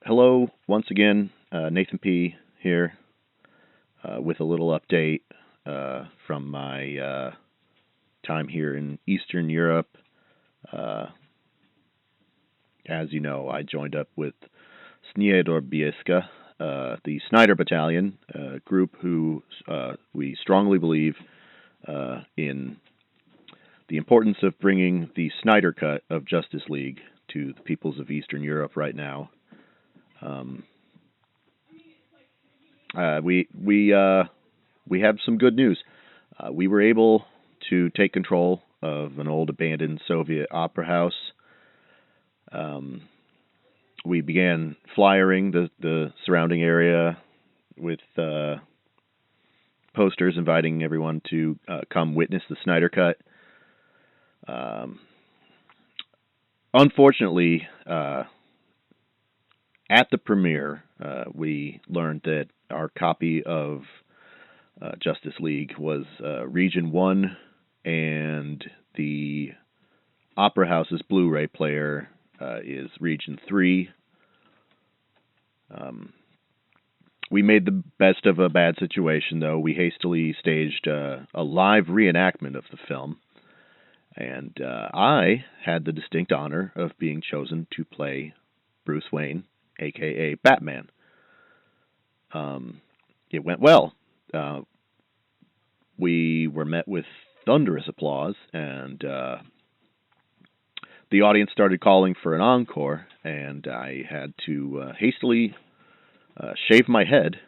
Hello, once again, Nathan P. here with a little update from my time here in Eastern Europe. Uh, as you know, I joined up with Sniedor the Snyder Battalion group who we strongly believe in the importance of bringing the Snyder Cut of Justice League to the peoples of Eastern Europe right now. Um, we have some good news. We were able to take control of an old abandoned Soviet opera house. Um, we began flyering the surrounding area with posters inviting everyone to come witness the Snyder Cut. Unfortunately, at the premiere, we learned that our copy of Justice League was Region 1, and the Opera House's Blu-ray player is Region 3. We made the best of a bad situation, though. We hastily staged a live reenactment of the film, and I had the distinct honor of being chosen to play Bruce Wayne, a.k.a. Batman. It went well. We were met with thunderous applause, and the audience started calling for an encore, and I had to hastily shave my head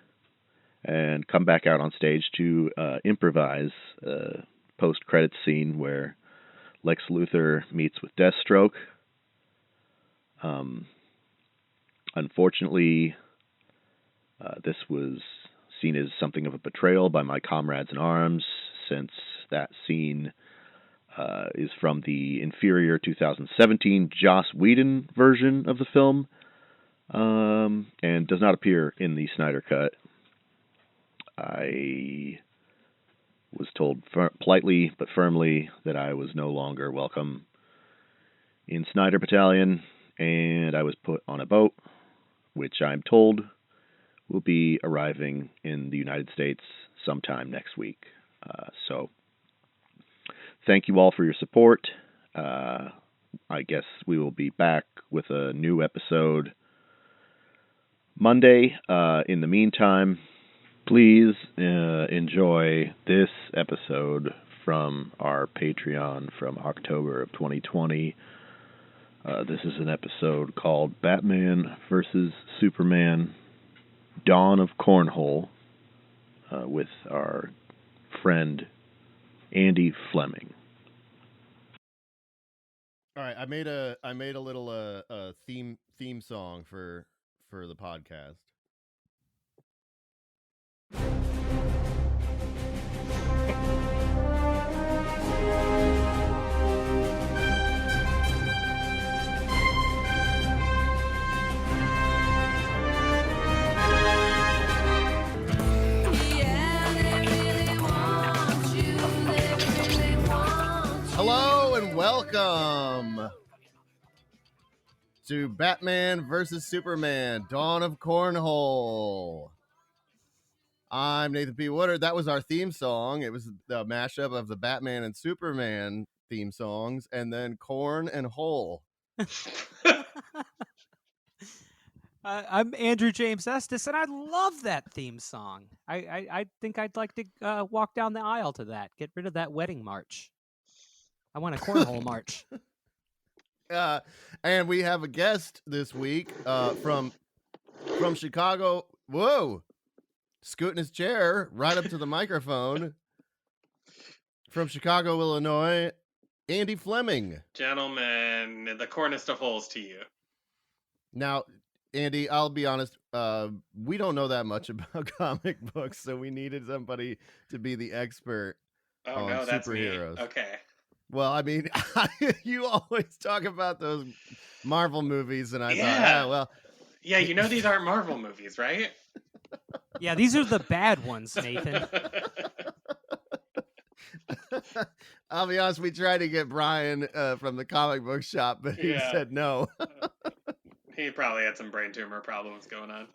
and come back out on stage to improvise a post-credits scene where Lex Luthor meets with Deathstroke. Unfortunately, this was seen as something of a betrayal by my comrades in arms, since that scene is from the inferior 2017 Joss Whedon version of the film, and does not appear in the Snyder Cut. I was told politely but firmly that I was no longer welcome in Snyder Battalion, and I was put on a boat, which I'm told will be arriving in the United States sometime next week. So, thank you all for your support. I guess we will be back with a new episode Monday. In the meantime, please enjoy this episode from our Patreon from October of 2020. This is an episode called Batman vs. Superman, Dawn of Cornhole, with our friend Andy Fleming. All right, I made a little theme song for the podcast. Hello and welcome to Batman vs. Superman, Dawn of Cornhole. I'm Nathan P. Woodard. That was our theme song. It was the mashup of the Batman and Superman theme songs, and then Corn and Hole. I'm Andrew James Estes, and I love that theme song. I think I'd like to walk down the aisle to that. Get rid of that wedding march. I want a cornhole march. And we have a guest this week from Chicago. Whoa! Scooting his chair right up to the microphone. From Chicago, Illinois, Andy Fleming. Gentlemen, the cornest of holes to you. Now, Andy, I'll be honest, we don't know that much about comic books, so we needed somebody to be the expert on no, that's superheroes. Me. Okay. Well, I mean, you always talk about those Marvel movies, and I thought, well. Yeah, you know these aren't Marvel movies, right? Yeah, these are the bad ones, Nathan. I'll be honest, we tried to get Brian from the comic book shop, but he said no. He probably had some brain tumor problems going on.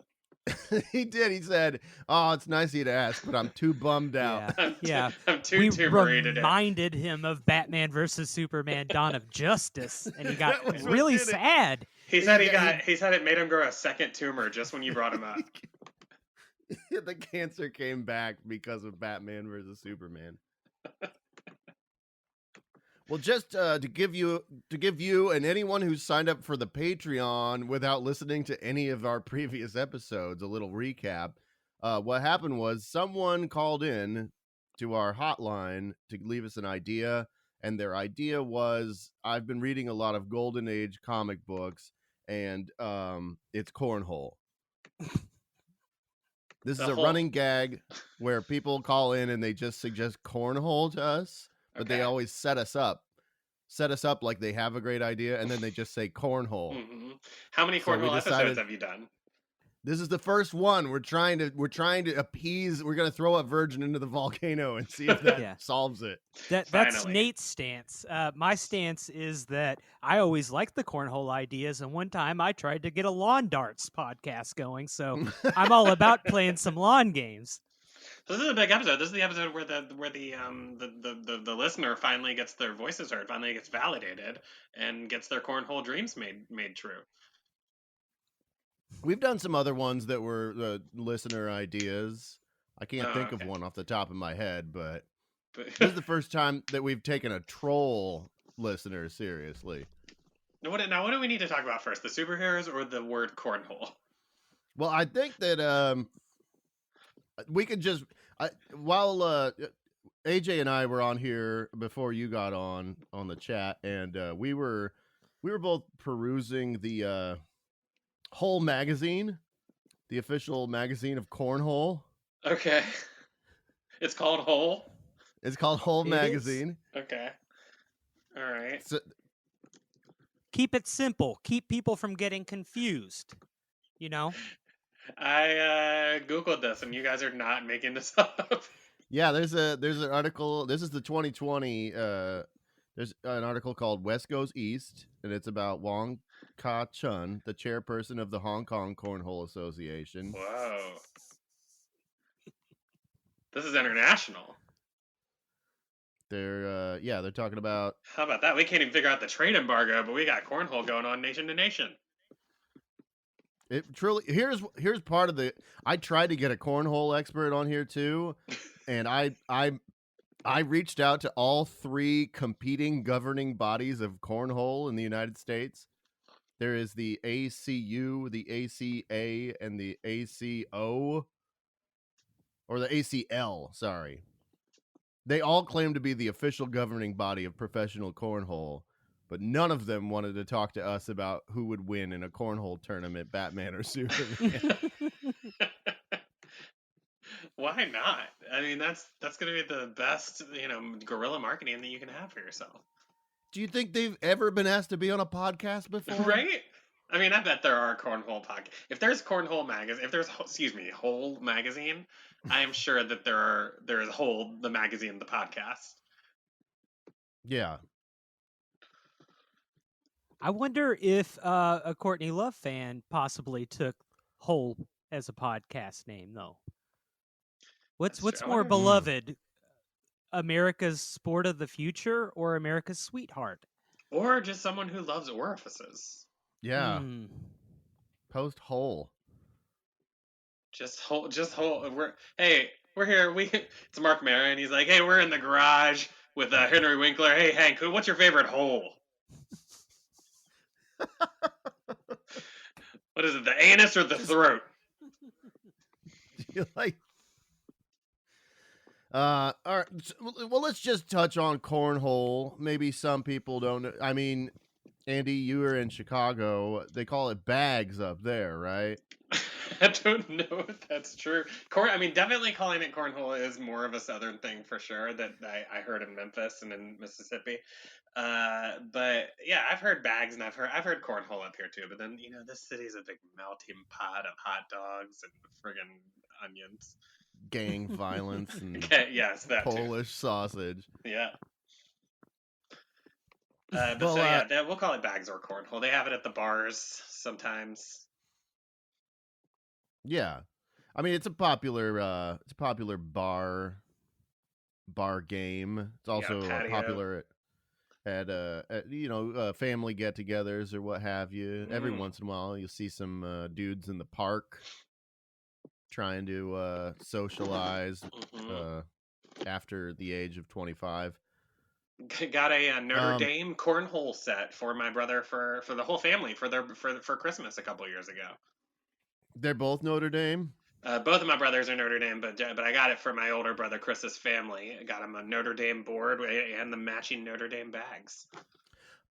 He did. He said, "Oh, it's nice of you to ask, but I'm too bummed out." Yeah. I'm too We tumory today. reminded him of Batman versus Superman: Dawn of Justice, and he got That was what really did it. sad. He said he said it made him grow a second tumor just when you brought him up. The cancer came back because of Batman versus Superman. Well, just to give you and anyone who's signed up for the Patreon without listening to any of our previous episodes, a little recap. What happened was someone called in to our hotline to leave us an idea, and their idea was, I've been reading a lot of Golden Age comic books, and it's Cornhole. This is a running gag where people call in and they just suggest Cornhole to us, but they always set us up like they have a great idea, and then they just say Cornhole. Mm-hmm. How many Cornhole episodes have you done? This is the first one. We're trying to appease. We're gonna throw a virgin into the volcano and see if that solves it. That's Nate's stance. My stance is that I always liked the Cornhole ideas, and one time I tried to get a lawn darts podcast going. So I'm all about playing some lawn games. So this is a big episode. This is the episode where the listener finally gets their voices heard, finally gets validated, and gets their Cornhole dreams made true. We've done some other ones that were listener ideas. I can't think of one off the top of my head, but this is the first time that we've taken a troll listener seriously. Now, what do we need to talk about first? The superheroes or the word cornhole? Well, I think that we could just while AJ and I were on here before you got on the chat, and we were both perusing the Hole magazine, the official magazine of Cornhole. Okay. It's called Hole? It's called Hole magazine. Okay. All right. So, keep it simple. Keep people from getting confused. You know? I Googled this, and you guys are not making this up. Yeah, there's an article. This is the 2020. There's an article called West Goes East, and it's about Wong Ka-chun, the chairperson of the Hong Kong Cornhole Association. Whoa. This is international. They're talking about... How about that? We can't even figure out the trade embargo, but we got cornhole going on nation to nation. It truly... Here's part of the... I tried to get a cornhole expert on here, too, and I reached out to all three competing governing bodies of cornhole in the United States. There is the ACU, the ACA, and the ACO, or the ACL, sorry. They all claim to be the official governing body of professional cornhole, but none of them wanted to talk to us about who would win in a cornhole tournament, Batman or Superman. Why not? I mean, that's going to be the best, guerrilla marketing that you can have for yourself. Do you think they've ever been asked to be on a podcast before? Right? I mean, I bet there are cornhole podcasts. If there's Cornhole magazine, Hole magazine, I am sure that there is Hole the magazine, the podcast. Yeah. I wonder if a Courtney Love fan possibly took Hole as a podcast name, though. What's more beloved, America's sport of the future or America's sweetheart? Or just someone who loves orifices. Yeah. Post Hole. Just Hole. We're here. It's Mark Maron. He's like, hey, we're in the garage with Henry Winkler. Hey, Hank, what's your favorite hole? What is it, the anus or the throat? You like... all right. Well, let's just touch on cornhole. Maybe some people don't know. I mean, Andy, you were in Chicago. They call it bags up there, right? I don't know if that's true. Definitely calling it cornhole is more of a southern thing for sure that I heard in Memphis and in Mississippi. But yeah, I've heard bags and I've heard cornhole up here too. But then this city's a big melting pot of hot dogs and friggin' onions. Gang violence and yes, that Polish too. sausage. Yeah. But Well, so yeah, we'll call it bags or cornhole. They have it at the bars sometimes. yeah. I mean, it's a popular bar game. It's You got a also patio. popular at family get-togethers or what have you. Every once in a while, you'll see some dudes in the park trying to socialize after the age of 25. Got a Notre Dame cornhole set for my brother for the whole family for Christmas a couple years ago. They're both Notre Dame. Both of my brothers are Notre Dame, but I got it for my older brother Chris's family. I got him a Notre Dame board and the matching Notre Dame bags.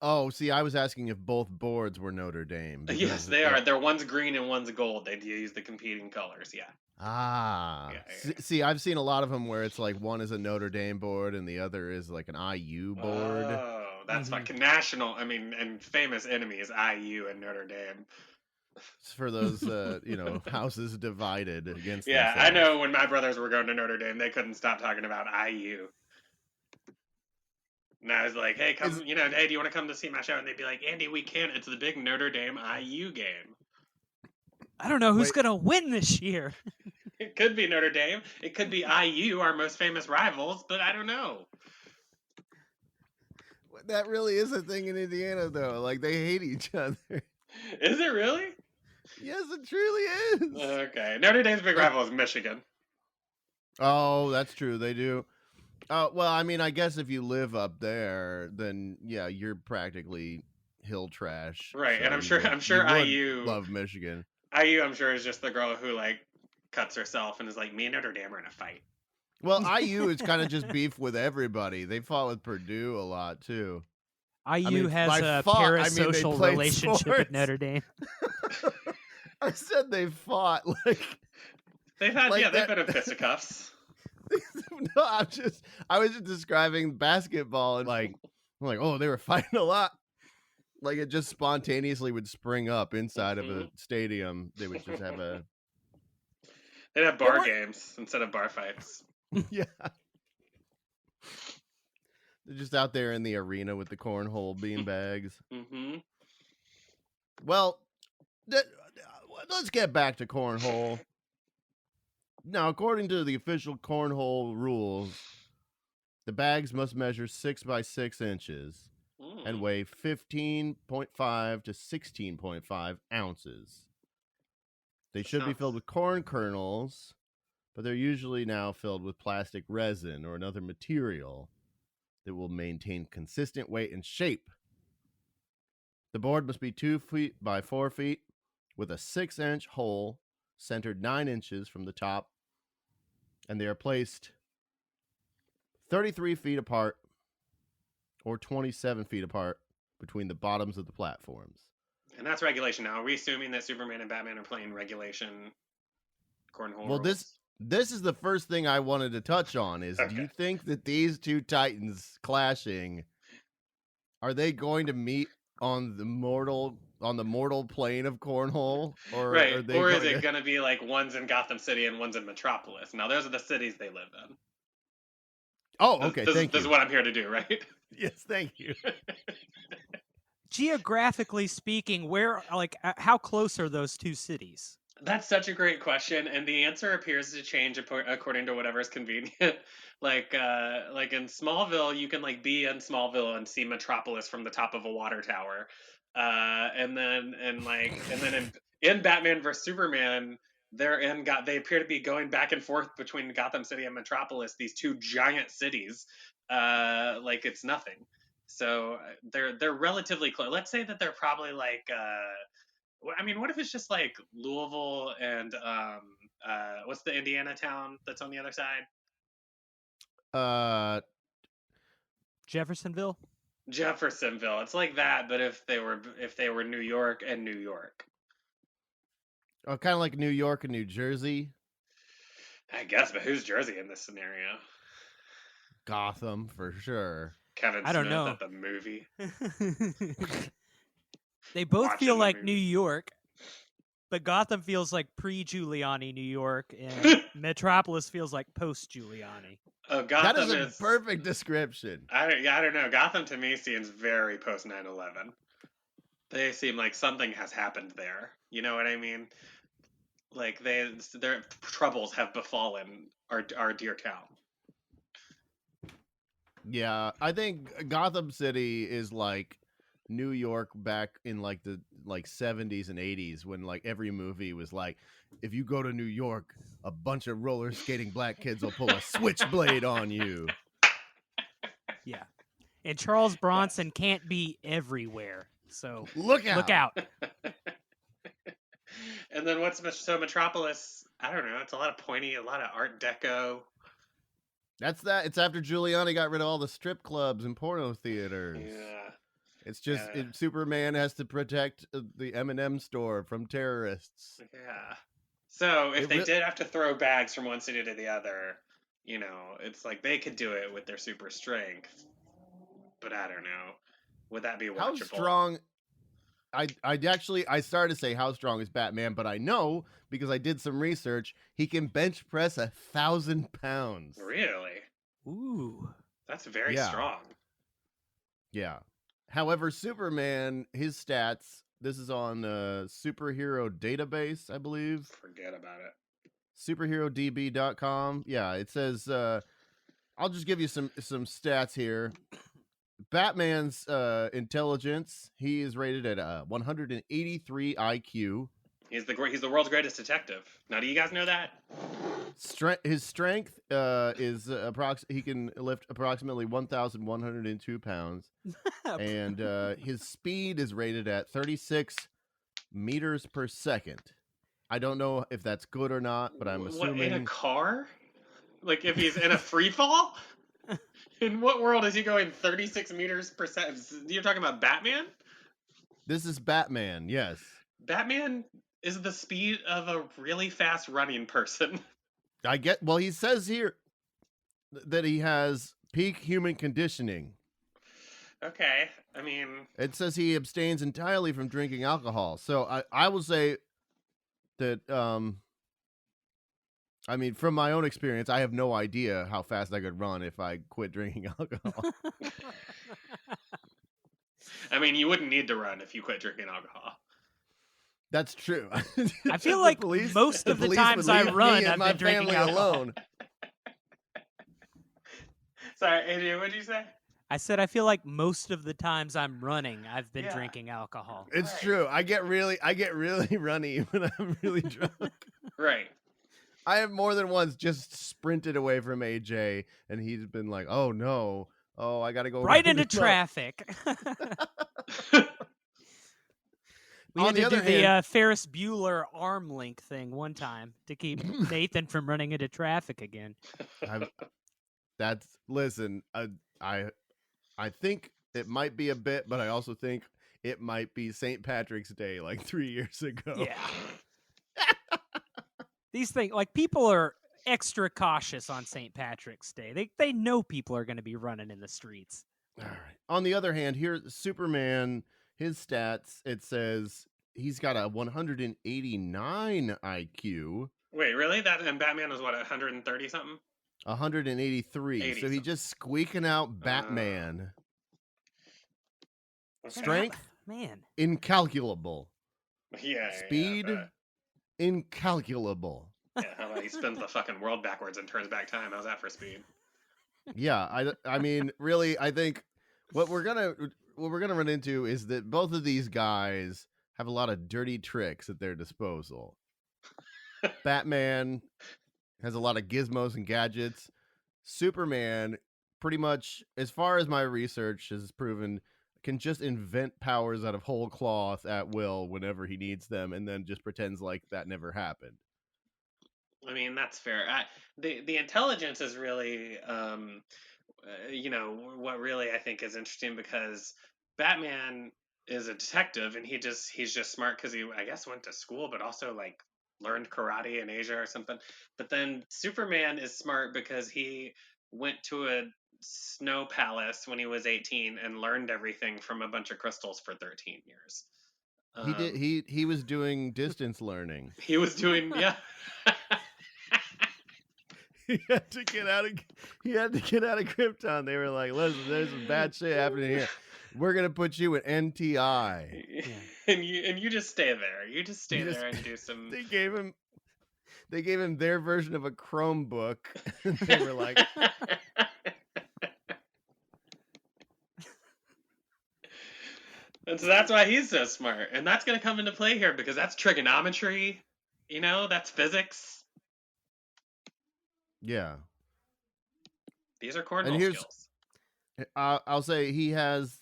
Oh, see, I was asking if both boards were Notre Dame. Yes, they are. They're one's green and one's gold. They use the competing colors. Yeah. Ah. Yeah. See, I've seen a lot of them where it's like one is a Notre Dame board and the other is like an IU board. Oh, that's fucking national. I mean, and famous enemies, IU and Notre Dame. For those, houses divided against. Yeah, themselves. I know when my brothers were going to Notre Dame, they couldn't stop talking about IU. And I was like, hey, come, hey, do you want to come to see my show? And they'd be like, Andy, we can't. It's the big Notre Dame IU game. I don't know who's going to win this year. It could be Notre Dame. It could be IU, our most famous rivals, but I don't know. That really is a thing in Indiana, though. Like, they hate each other. Is it really? Yes, it truly is. Okay. Notre Dame's big rival is Michigan. Oh, that's true. They do. Well, I mean, I guess if you live up there, then yeah, you're practically hill trash. Right, so and I'm sure IU love Michigan. IU, I'm sure, is just the girl who like cuts herself and is like, me and Notre Dame are in a fight. Well, IU is kind of just beef with everybody. They fought with Purdue a lot too. IU has a parasocial relationship with Notre Dame. I said they fought like they've had they've been in fisticuffs. No, I was just describing basketball and I'm like, oh, they were fighting a lot. Like it just spontaneously would spring up inside of a stadium. They would just have they'd have bar games instead of bar fights. Yeah. They're just out there in the arena with the cornhole beanbags. Well, let's get back to cornhole. Now, according to the official cornhole rules, the bags must measure 6 by 6 inches and weigh 15.5 to 16.5 ounces. They should be filled with corn kernels, but they're usually now filled with plastic resin or another material that will maintain consistent weight and shape. The board must be 2 feet by 4 feet with a 6-inch hole centered 9 inches from the top, and they are placed 33 feet apart or 27 feet apart between the bottoms of the platforms. And that's regulation now. Are we assuming that Superman and Batman are playing regulation cornhole Well, rules? this is the first thing I wanted to touch on is, do you think that these two titans clashing, are they going to meet on the mortal plane of cornhole, or is it going to be like one's in Gotham City and one's in Metropolis? Now, those are the cities they live in. Oh, okay. This is what I'm here to do, right? Yes, thank you. Geographically speaking, how close are those two cities? That's such a great question, and the answer appears to change according to whatever is convenient. Like in Smallville, you can be in Smallville and see Metropolis from the top of a water tower, and then in Batman vs Superman, they appear to be going back and forth between Gotham City and Metropolis, these two giant cities, like it's nothing. So they're relatively close. Let's say that they're probably I mean, what if it's just like Louisville and what's the Indiana town that's on the other side? Jeffersonville. It's like that, but if they were New York and New York. Oh, kind of like New York and New Jersey. I guess, but who's Jersey in this scenario? Gotham for sure. Kevin I don't Smith know. at the movie. They both feel like New York. But Gotham feels like pre-Giuliani New York, and Metropolis feels like post-Giuliani. Oh, That Gotham is a perfect description. I don't know. Gotham to me seems very post 9/11. They seem like something has happened there. You know what I mean? Like their troubles have befallen our dear town. Yeah, I think Gotham City is like New York back in like the 70s and 80s when like every movie was like, if you go to New York, a bunch of roller skating black kids will pull a switchblade on you. Yeah. And Charles Bronson can't be everywhere. So Look out. look out. And then so Metropolis, I don't know, it's a lot of pointy, a lot of Art Deco. That's that. It's after Giuliani got rid of all the strip clubs and porno theaters. Yeah. It's just Superman has to protect the M&M store from terrorists. Yeah. So if they did have to throw bags from one city to the other, you know, it's like they could do it with their super strength. But I don't know. Would that be watchable? How strong? I started to say how strong is Batman, but I know because I did some research. He can bench press 1,000 pounds. Really? Ooh. That's very strong. Yeah. However, Superman, his stats, this is on Superhero Database, I believe. Forget about it. SuperheroDB.com. Yeah, it says, I'll just give you some stats here. Batman's intelligence, he is rated at 183 IQ. He's the world's greatest detective. Now, do you guys know that? His strength is he can lift approximately 1,102 pounds, and his speed is rated at 36 meters per second. I don't know if that's good or not, but I'm assuming. What, in a car? Like if he's in a free fall? In what world is he going 36 meters per second? You're talking about Batman? This is Batman, yes. Batman is the speed of a really fast running person. Well, he says here that he has peak human conditioning. Okay, I mean... It says he abstains entirely from drinking alcohol. So I will say that, I mean, from my own experience, I have no idea how fast I could run if I quit drinking alcohol. I mean, you wouldn't need to run if you quit drinking alcohol. That's true. I feel like most of the times I run, I've been drinking alcohol. Alone. Sorry, Adrian, what did you say? I said I feel like most of the times I'm running, I've been drinking alcohol. It's true. I get really runny when I'm really drunk. Right. I have more than once just sprinted away from AJ, and he's been like, "Oh no, I gotta go right into traffic." We had to do the Ferris Bueller arm link thing one time to keep Nathan from running into traffic again. Listen, I think it might be a bit, but I also think it might be St. Patrick's Day like 3 years ago. Yeah. These things, like, people are extra cautious on St. Patrick's Day. They know people are going to be running in the streets. All right. On the other hand, here's Superman. His stats, it says he's got a 189 IQ. Wait, really? And Batman was what, 130 something? 183. So he's just squeaking out Batman. Strength, man, incalculable. Yeah. Speed, incalculable. Yeah, how about he spins the fucking world backwards and turns back time? How's that for speed? Yeah, I mean, really, I think what we're gonna run into is that both of these guys have a lot of dirty tricks at their disposal. Batman has a lot of gizmos and gadgets. Superman, pretty much, as far as my research has proven, can just invent powers out of whole cloth at will whenever he needs them, and then just pretends like that never happened. I mean, that's fair. The intelligence is really, what really I think is interesting, because Batman is a detective, and he's just smart because he, I guess, went to school, but also like learned karate in Asia or something. But then Superman is smart because he went to a snow palace when he was 18 and learned everything from a bunch of crystals for 13 years. He did. He was doing distance learning. He was doing, yeah. He had to get out of Krypton. They were like, "Listen, there's some bad shit happening here. We're gonna put you in NTI." And you just stay there. You just stay there and do some. They gave him their version of a Chromebook. And they were like, and so that's why he's so smart, and that's gonna come into play here because that's trigonometry. That's physics. "Yeah." These are cornhole skills. I'll say he has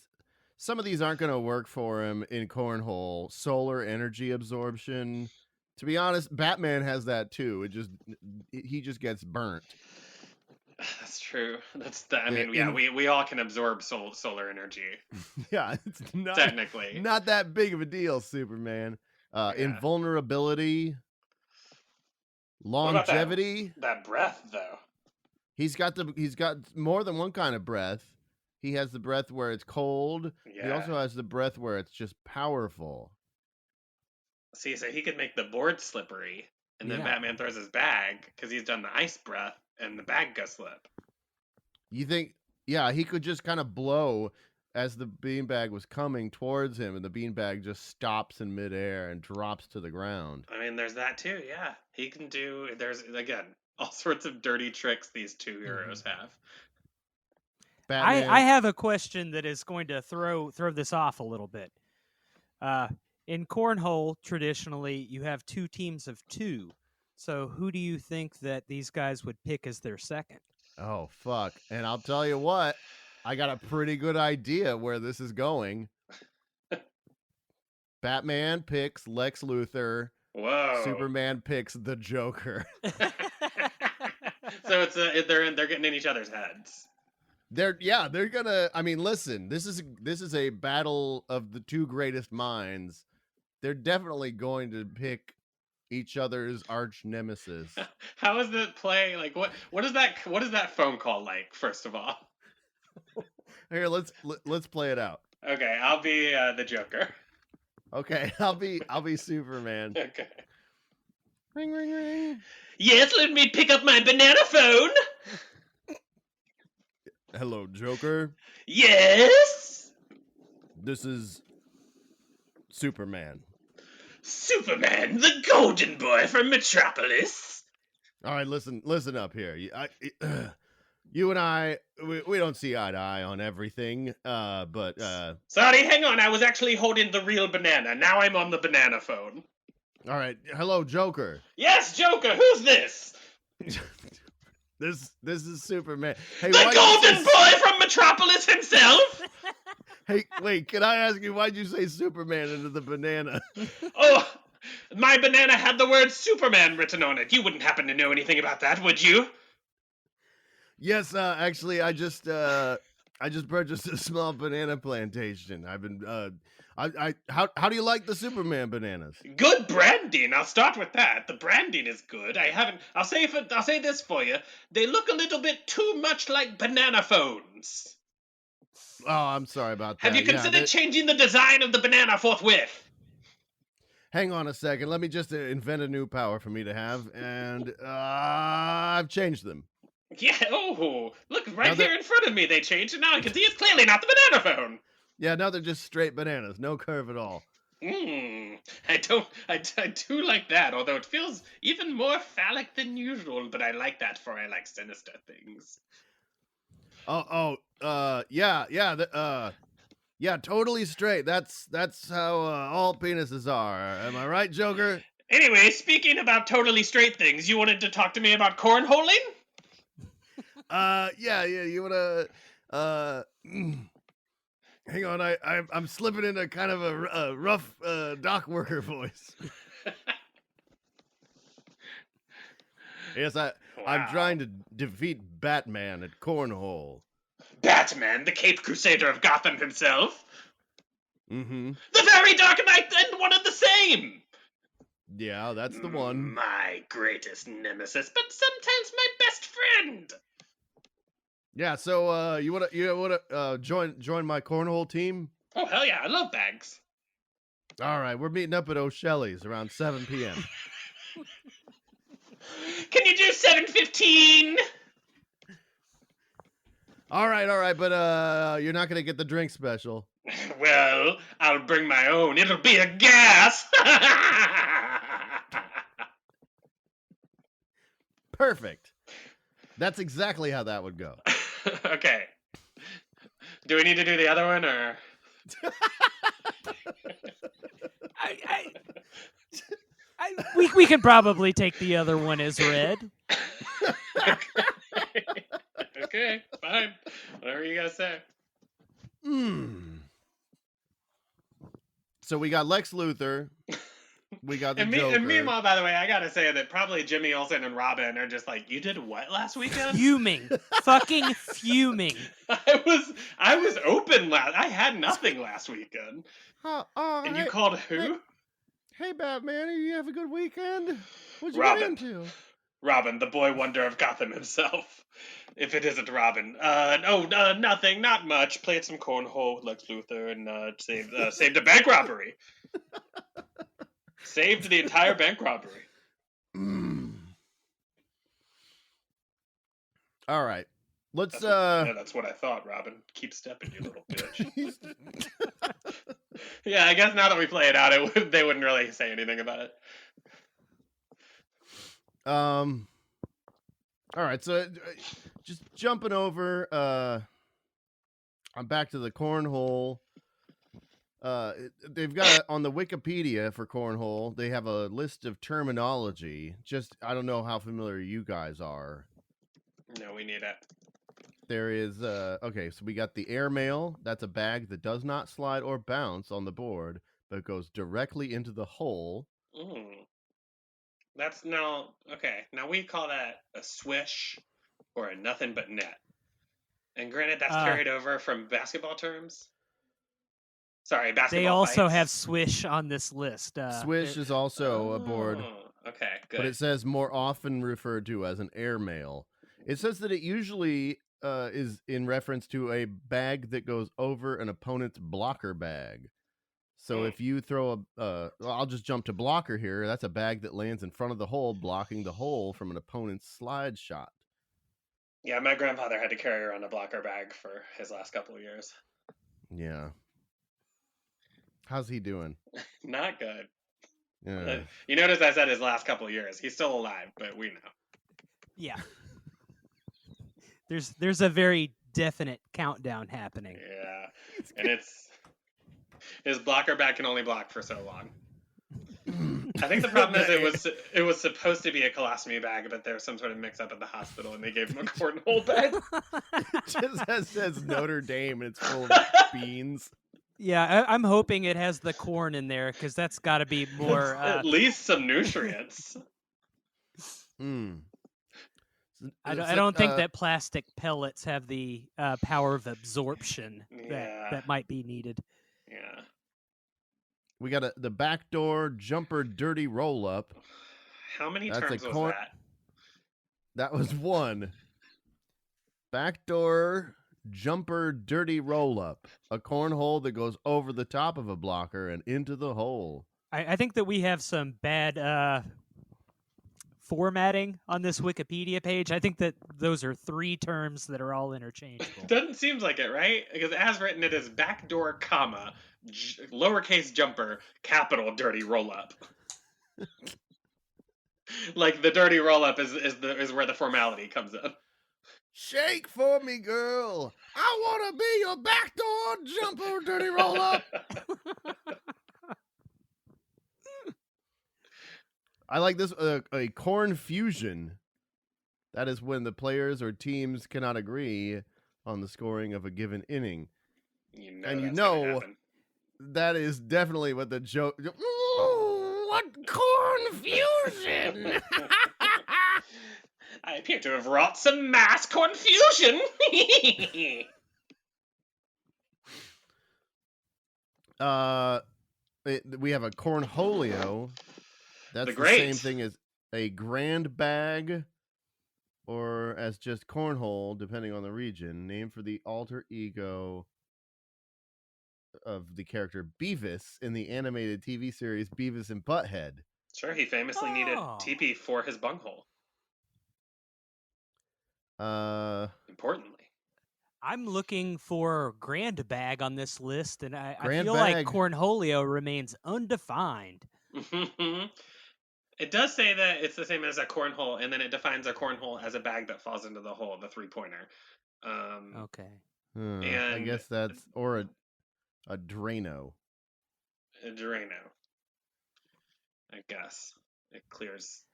some of these aren't going to work for him in Cornhole. Solar energy absorption. To be honest, Batman has that too. He just gets burnt. That's true. We all can absorb solar energy. Yeah, it's not technically not that big of a deal, Superman. Invulnerability, longevity. That breath, though. He's got more than one kind of breath. He has the breath where it's cold. Yeah. He also has the breath where it's just powerful. See, so he could make the board slippery, and then Batman throws his bag because he's done the ice breath, and the bag goes slip. You think? Yeah, he could just kind of blow as the beanbag was coming towards him, and the beanbag just stops in midair and drops to the ground. I mean, there's that too. Yeah, he can do. There's again all sorts of dirty tricks these two heroes have. I have a question that is going to throw this off a little bit. In Cornhole, traditionally, you have two teams of two. So who do you think that these guys would pick as their second? Oh, fuck. And I'll tell you what, I got a pretty good idea where this is going. Batman picks Lex Luthor. Whoa. Superman picks the Joker. So they're getting in each other's heads. They're gonna. I mean, listen. This is a battle of the two greatest minds. They're definitely going to pick each other's arch nemesis. How is the play? Like, what is that phone call like? First of all, here let's play it out. Okay, I'll be the Joker. Okay, I'll be Superman. Okay. Ring, ring, ring. Yes, let me pick up my banana phone. Hello, Joker. Yes. This is Superman. Superman, the golden boy from Metropolis. All right, listen up here. You and I, we don't see eye to eye on everything, but... Sorry, hang on. I was actually holding the real banana. Now I'm on the banana phone. All right. Hello, Joker. Yes, Joker. Who's this? This is Superman. Hey, the golden boy from Metropolis himself? Hey, wait, can I ask you, why'd you say Superman into the banana? Oh, my banana had the word Superman written on it. You wouldn't happen to know anything about that, would you? Yes, actually, I just purchased a small banana plantation. I've been, how do you like the Superman bananas? Good branding. I'll start with that. The branding is good. I'll say this for you. They look a little bit too much like banana phones. Oh, I'm sorry about that. Have you considered changing the design of the banana forthwith? Hang on a second. Let me just invent a new power for me to have, and I've changed them. Yeah. Oh, look right here in front of me. They changed, and now I can see it's clearly not the banana phone. Yeah, now they're just straight bananas, no curve at all. I do like that, although it feels even more phallic than usual. But I like that for I like sinister things. Yeah, totally straight. That's how all penises are. Am I right, Joker? Anyway, speaking about totally straight things, you wanted to talk to me about cornholing? Yeah. You wanna hang on, I'm slipping into kind of a rough dock worker voice. Yes, I'm trying to defeat Batman at Cornhole. Batman, the Caped Crusader of Gotham himself? Mm-hmm. The very Dark Knight and one of the same! Yeah, that's the one. My greatest nemesis, but sometimes my best friend! Yeah, so you wanna join my Cornhole team? Oh hell yeah, I love bags. All right, we're meeting up at O'Shelley's around 7 p.m. Can you do 7:15? All right, but you're not gonna get the drink special. Well, I'll bring my own. It'll be a gas. Perfect. That's exactly how that would go. Okay. Do we need to do the other one, or? We can probably take the other one as read. Okay, fine. Whatever you guys say. So we got Lex Luthor. We got the Joker. And meanwhile, by the way, I gotta say that probably Jimmy Olsen and Robin are just like, you did what last weekend? Fuming. Fucking fuming. I was open last. I had nothing last weekend. And you called who? Hey, Batman, you have a good weekend? What'd you Robin. get into? Robin, the boy wonder of Gotham himself. If it isn't Robin. Nothing, not much. Played some cornhole with Lex Luthor and saved a bank robbery. Saved the entire bank robbery. All right. Let's that's what I thought, Robin. Keep stepping, you little bitch. Yeah, I guess now that we play it out, they wouldn't really say anything about it. All right, so just jumping over I'm back to the cornhole. They've got on the Wikipedia for cornhole, they have a list of terminology. Just I don't know how familiar you guys are. No, we need it. There is okay, so we got the airmail. That's a bag that does not slide or bounce on the board, but goes directly into the hole. That's now okay. Now we call that a swish or a nothing but net. And granted, that's carried over from basketball terms. Sorry, basketball. They also fights. have swish on this list. Swish is also a board. Okay, good. But it says more often referred to as an airmail. It says that it usually is in reference to a bag that goes over an opponent's blocker bag. So if you throw I'll just jump to blocker here. That's a bag that lands in front of the hole, blocking the hole from an opponent's slide shot. Yeah, my grandfather had to carry around a blocker bag for his last couple of years. Yeah. How's he doing? Not good. Yeah. You notice I said his last couple of years. He's still alive, but we know. Yeah. There's a very definite countdown happening. Yeah. And his blocker bag can only block for so long. I think the problem is it was supposed to be a colostomy bag, but there was some sort of mix up at the hospital and they gave him a cornhole bag. It just says Notre Dame and it's full of beans. Yeah, I'm hoping it has the corn in there because that's got to be more. At least some nutrients. I don't think that plastic pellets have the power of absorption that might be needed. Yeah. We got the backdoor jumper dirty roll up. How many terms was that? That was one. Backdoor jumper dirty roll up. A cornhole that goes over the top of a blocker and into the hole. I think that we have some bad formatting on this Wikipedia page. I think that those are three terms that are all interchangeable. Doesn't seem like it, right? Because as written, it is backdoor, comma, lowercase jumper, capital dirty roll up. Like the dirty roll up is where the formality comes in. Shake for me, girl. I want to be your backdoor jumper dirty roll up. I like this, a corn fusion. That is when the players or teams cannot agree on the scoring of a given inning. That is definitely what the joke... Ooh, what corn fusion! I appear to have wrought some mass confusion. We have a cornholio. That's the same thing as a grand bag, or as just cornhole, depending on the region. Name for the alter ego of the character Beavis in the animated TV series Beavis and Butthead. Sure, he famously needed TP for his bunghole. Importantly. I'm looking for Grand Bag on this list, and I Grand feel Bag. like Cornholio remains undefined. It does say that it's the same as a cornhole, and then it defines a cornhole as a bag that falls into the hole, the three-pointer. Okay. And I guess that's or a Drano. A Drano. I guess it clears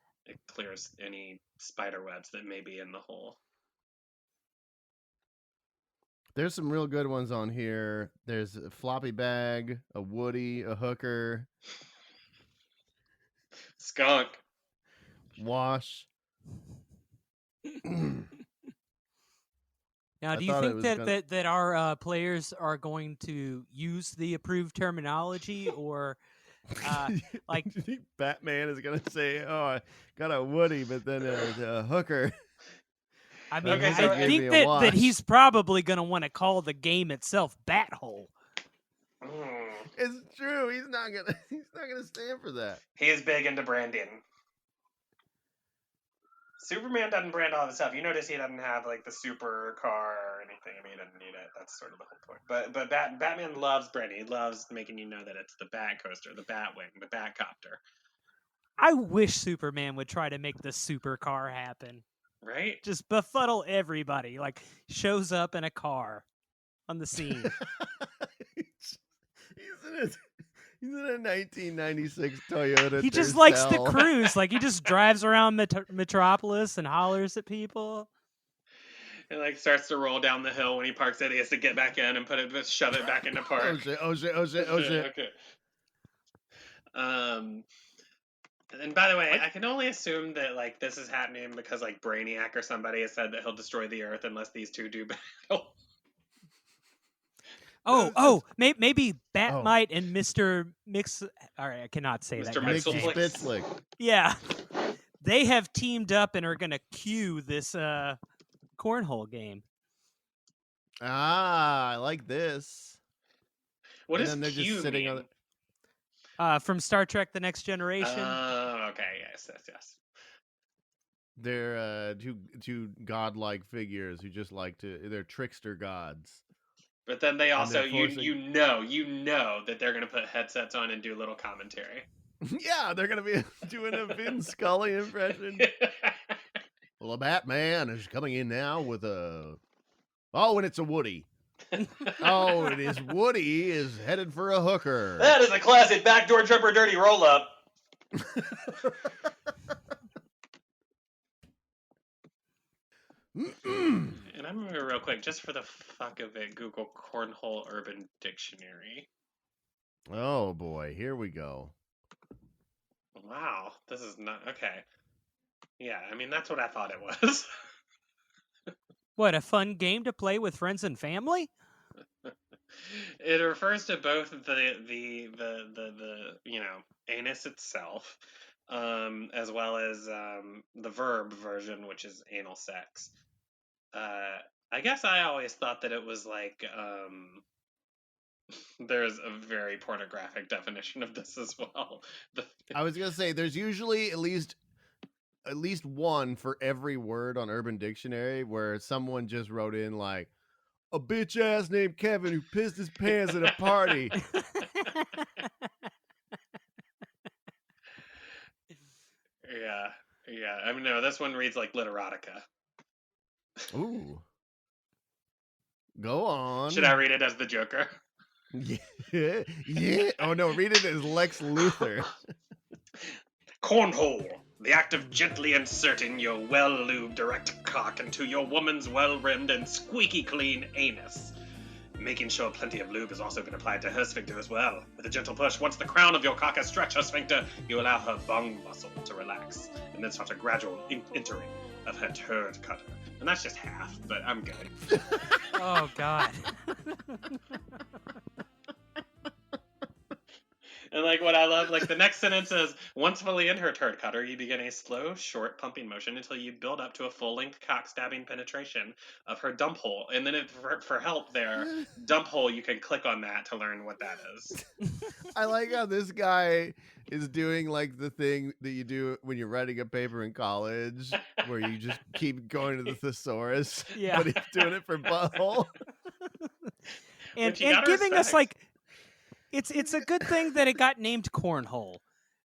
any spider webs that may be in the hole. There's some real good ones on here. There's a floppy bag, a Woody, a hooker, skunk, wash. Now, do you think that our players are going to use the approved terminology, or like you think Batman is gonna say, "Oh, I got a Woody," but then a hooker? I mean, okay, so I think that he's probably going to want to call the game itself Bat Hole. It's true. He's not gonna stand for that. He is big into branding. Superman doesn't brand all the stuff. You notice he doesn't have like the super car or anything. I mean, he doesn't need it. That's sort of the whole point. But Batman loves branding. He loves making you know that it's the Bat Coaster, the Batwing, the Batcopter. I wish Superman would try to make the supercar happen. Right? Just befuddle everybody. Like, shows up in a car on the scene. He's in a 1996 Toyota. He just likes to cruise. Like, he just drives around Metropolis and hollers at people. And like starts to roll down the hill when he parks it. He has to get back in and shove it back into park. Oh shit! Okay. And by the way, I can only assume that like this is happening because like Brainiac or somebody has said that he'll destroy the Earth unless these two do battle. Maybe Batmite and Mr. Mix. All right, I cannot say that. Mr. Mixlick. Yeah, they have teamed up and are going to cue this cornhole game. I like this. What and is then they're Q just sitting mean? On from Star Trek: The Next Generation. Oh, okay, yes. They're two godlike figures who just like to. They're trickster gods. But then they also, you know that they're going to put headsets on and do little commentary. Yeah, they're going to be doing a Vin Scully impression. Well, a Batman is coming in now with a... Oh, and it's a Woody. Oh, it is Woody is headed for a hooker. That is a classic backdoor tripper dirty roll-up. And I'm going to real quick, just for the fuck of it, Google Cornhole Urban Dictionary. Oh boy, here we go. Wow, this is not... Okay. Yeah, I mean, that's what I thought it was. What, a fun game to play with friends and family? It refers to both the anus itself, as well as the verb version, which is anal sex. I guess I always thought that it was like there's a very pornographic definition of this as well. I was gonna say there's usually at least one for every word on Urban Dictionary where someone just wrote in like a bitch ass named Kevin who pissed his pants at a party. Yeah. I mean, no, this one reads like literotica. Ooh. Go on. Should I read it as the Joker? Yeah. Oh no, read it as Lex Luthor. Cornhole. The act of gently inserting your well-lubed erect cock into your woman's well-rimmed and squeaky clean anus. Making sure plenty of lube has also been applied to her sphincter as well. With a gentle push, once the crown of your cock has stretched her sphincter, you allow her bung muscle to relax, and then start a gradual entering of her turd cutter. And that's just half, but I'm good. Oh, God. And like what I love, like the next sentence is, once fully in her turd cutter, you begin a slow, short pumping motion until you build up to a full-length cock-stabbing penetration of her dump hole. And then for help there, dump hole, you can click on that to learn what that is. I like how this guy is doing like the thing that you do when you're writing a paper in college, where you just keep going to the thesaurus. Yeah. But he's doing it for butthole. and you gotta giving us respect. like it's a good thing that it got named Cornhole,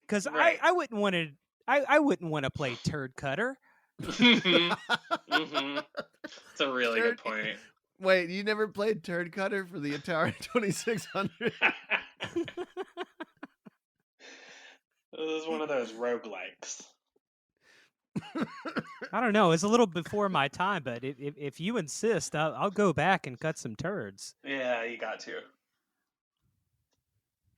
because Right. I wouldn't want to I wouldn't want to play turd cutter. Mm-hmm. It's a really good point. Wait, you never played Turd Cutter for the Atari 2600? This is one of those roguelikes. I don't know. It's a little before my time, but if you insist, I'll go back and cut some turds. Yeah, you got to.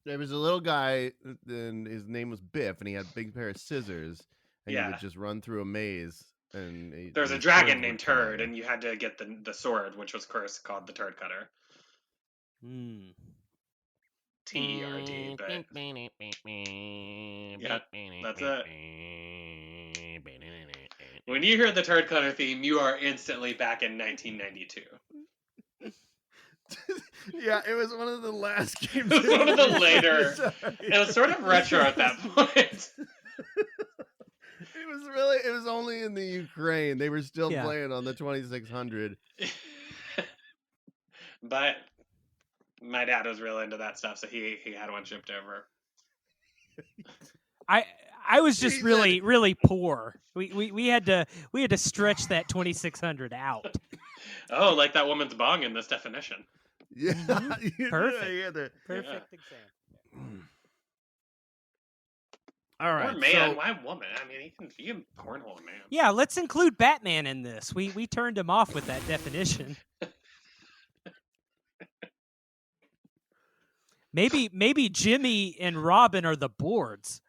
There was a little guy, and his name was Biff, and he had a big pair of scissors, and he Yeah. would just run through a maze. And There's a his dragon turds named would come out. Turd, and you had to get the sword, which was, of course, called the Turd Cutter. T-E-R-D, but... Yeah, that's it. When you hear the Turd Cutter theme, you are instantly back in 1992. Yeah, it was one of the last games. It was one of the later... It was sort of retro at that point. It was only in the Ukraine. They were still Yeah. playing on the 2600. But my dad was real into that stuff, so he had one shipped over. I was just He really poor. We had to stretch that 2600 out. Oh, like that woman's bong in this definition. Yeah. Perfect. Yeah, the- Perfect example. All right. Or man, so- why woman? I mean, you can cornhole a man. Yeah, let's include Batman in this. We turned him off with that definition. Maybe Jimmy and Robin are the boards.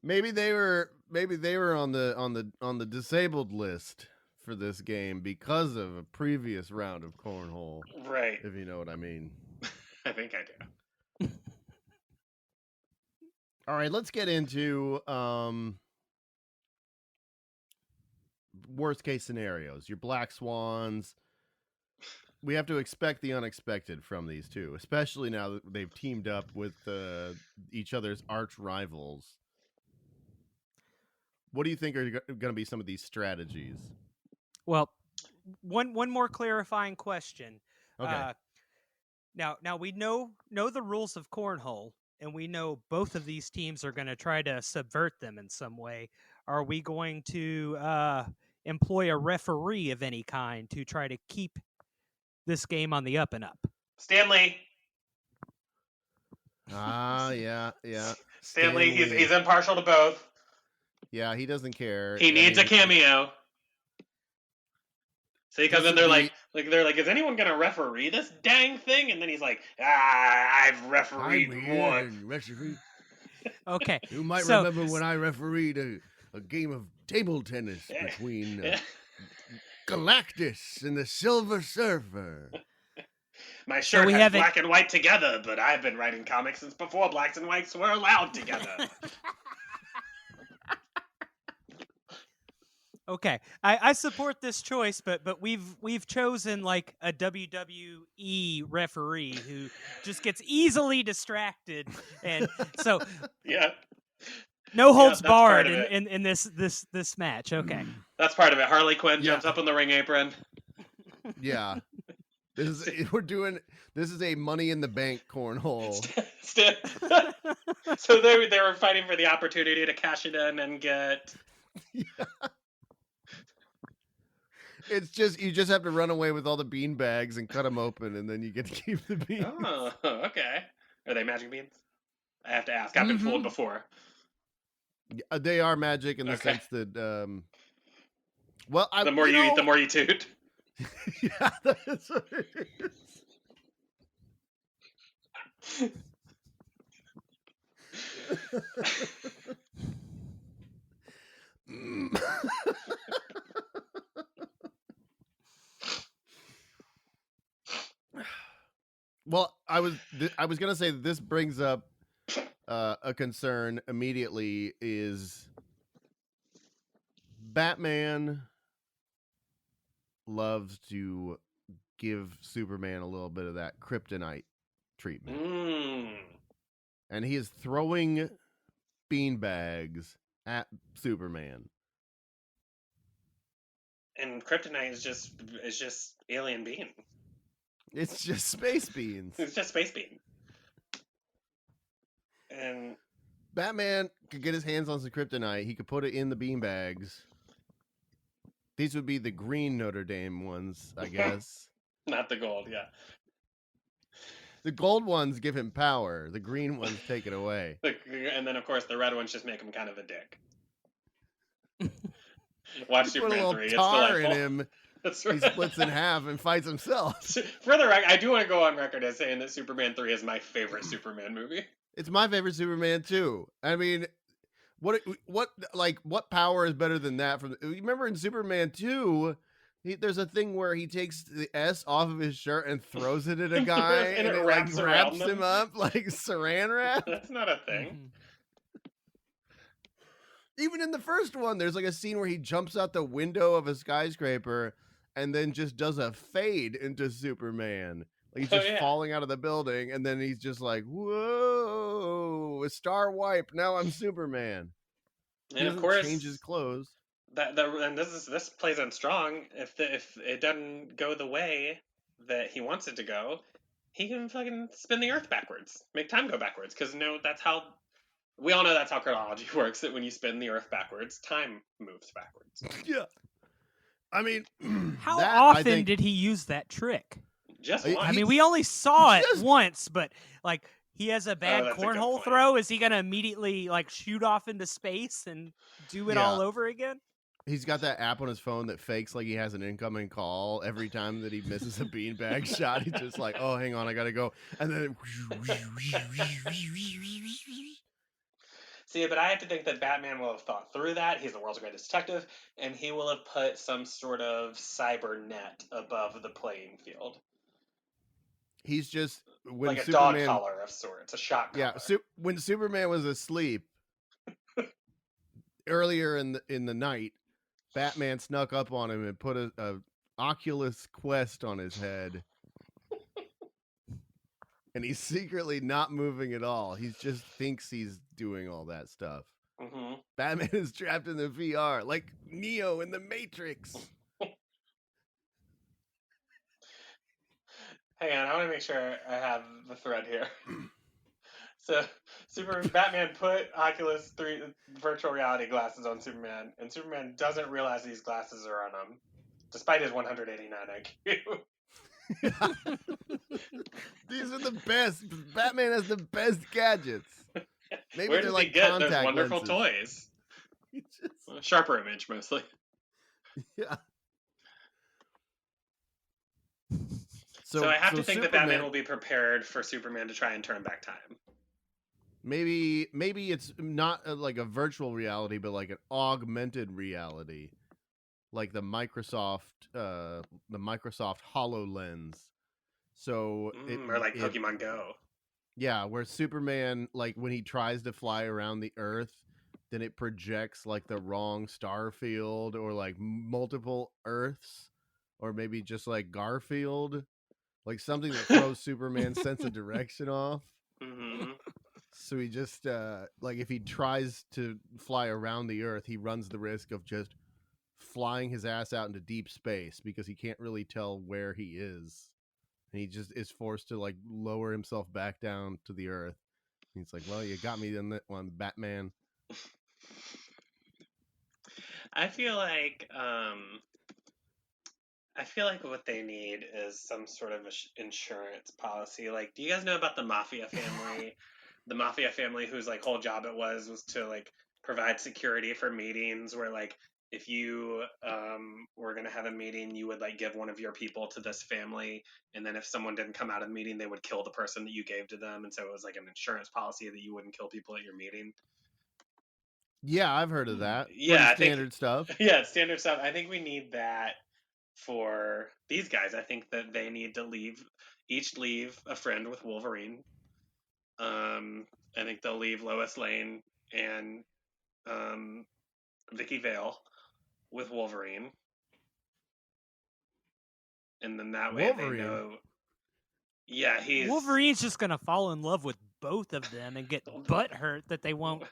maybe they were on the disabled list for this game because of a previous round of cornhole, Right. if you know what I mean. I think I do. All right, let's get into worst case scenarios. Your black swans. We have to expect the unexpected from these two, especially now that they've teamed up with each other's arch rivals. What do you think are going to be some of these strategies? Well, one more clarifying question. Okay. Now we know the rules of cornhole, and we know both of these teams are going to try to subvert them in some way. Are we going to employ a referee of any kind to try to keep this game on the up and up? Stanley. Yeah. Stanley, he's impartial to both. Yeah, he doesn't care. He needs a cameo. So he comes in, they're like, is anyone gonna referee this dang thing? And then he's like, I've refereed one. Referee. Okay. You might So- remember when I refereed a game of table tennis between Galactus and the Silver Surfer. My shirt we has have it- black and white together, but I've been writing comics since before blacks and whites were allowed together. Okay, I support this choice, but we've chosen like a WWE referee who just gets easily distracted, and so Yeah, no holds that's part barred of it. in this match. Okay, that's part of it. Harley Quinn Yeah. jumps up on the ring apron. Yeah. This is a Money in the Bank cornhole. So they were fighting for the opportunity to cash it in and get. It's just you just have to run away with all the bean bags and cut them open, and then you get to keep the beans. Oh, okay. Are they magic beans? I have to ask. I've been fooled before. They are magic in the Okay. sense that, well, The more you eat, the more you toot. Yeah, that's what it is. Well, I was gonna say this brings up a concern immediately. Is Batman loves to give Superman a little bit of that kryptonite treatment, and he is throwing beanbags at Superman. And kryptonite is just alien bean. It's just space beans. It's just space bean. And Batman could get his hands on some kryptonite. He could put it in the beanbags. These would be the green Notre Dame ones, I guess. Not the gold, yeah. The gold ones give him power. The green ones take it away. And then, of course, the red ones just make him kind of a dick. Watch Superman 3. It's tar delightful. in him. That's He right. splits in half and fights himself. For the record, I do want to go on record as saying that Superman 3 is my favorite Superman movie. It's my favorite Superman too. I mean, what power is better than that? From you remember in Superman 2, there's a thing where he takes the S off of his shirt and throws it at a guy, And it it wraps like around wraps them. him up like saran wrap. That's not a thing. Even in the first one, there's like a scene where he jumps out the window of a skyscraper and then just does a fade into Superman. Like he's just falling out of the building, and then he's just like, "Whoa, a star wipe! Now I'm Superman." And of course, change his clothes. And this plays on strong. If it doesn't go the way that he wants it to go, he can fucking spin the Earth backwards, make time go backwards. Because that's how we all know that's how chronology works. That when you spin the Earth backwards, time moves backwards. Yeah, I mean, how often did he use that trick? Just once. I mean, we only saw it once, but like he has a bad cornhole throw. Is he gonna immediately like shoot off into space and do it all over again? He's got that app on his phone that fakes like he has an incoming call every time that he misses a beanbag shot. He's just like, "Oh, hang on, I gotta go," and then. See, but I have to think that Batman will have thought through that. He's the world's greatest detective, and he will have put some sort of cyber net above the playing field. He's just like a dog collar of sorts, a shock collar. Yeah, when Superman was asleep earlier in the night, Batman snuck up on him and put a Oculus Quest on his head. And he's secretly not moving at all. He just thinks he's doing all that stuff. Mm-hmm. Batman is trapped in the VR, like Neo in the Matrix. Hang on, I want to make sure I have the thread here. So, Batman put Oculus 3 virtual reality glasses on Superman, and Superman doesn't realize these glasses are on him, despite his 189 IQ. These are the best. Batman has the best gadgets. Maybe Where they're does like he get contact those wonderful lenses. toys? Sharper image, mostly. Yeah. So I have to think that Batman will be prepared for Superman to try and turn back time. Maybe it's not like a virtual reality, but like an augmented reality, like the Microsoft HoloLens. So or like Pokemon Go. Yeah, where Superman, like when he tries to fly around the Earth, then it projects like the wrong star field or like multiple Earths, or maybe just like Garfield, like something that throws Superman's sense of direction off. Mm-hmm. So he just like if he tries to fly around the Earth, he runs the risk of just flying his ass out into deep space because he can't really tell where he is. And he just is forced to like lower himself back down to the Earth. And he's like, "Well, you got me in that one, Batman." I feel like what they need is some sort of insurance policy. Like, do you guys know about the Mafia family? The Mafia family whose like whole job it was to like provide security for meetings where like if you were going to have a meeting, you would like give one of your people to this family. And then if someone didn't come out of the meeting, they would kill the person that you gave to them. And so it was like an insurance policy that you wouldn't kill people at your meeting. Yeah, I've heard of that. Yeah, standard stuff. Yeah, it's standard stuff. I think we need that for these guys. I think that they need to leave. each leave a friend with Wolverine. I think they'll leave Lois Lane and Vicky Vale with Wolverine, and then that way they Wolverine? know. Yeah, he's Wolverine's just gonna fall in love with both of them and get butthurt that they won't